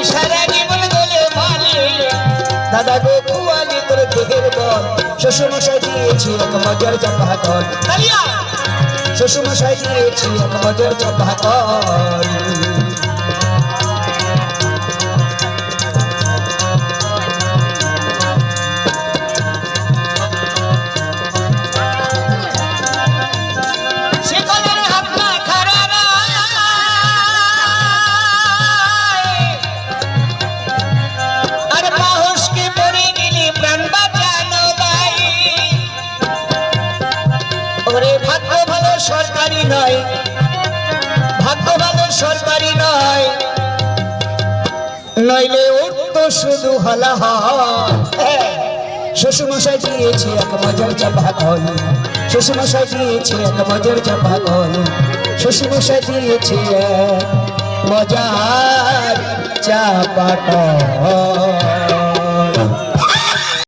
সারা জীবন গলে ভালে দাদা গো কুয়ালি তোর দেহের বল শ্বশুরমশাই দিয়েছি এক মজার চাপা কল শ্বশুরমশাই দিয়েছি এক মজার চাপা কল সরকারি নয় ভাগ্য ভালো সরকারি নয় নইলে উঠতো শুধু হলা শ্বশুরমশাই দিয়েছে এক মজার চাপা কল শ্বশুরমশাই দিয়েছে এক মজার চাপা কল শ্বশুরমশাই দিয়েছে এক মজার চাপা কল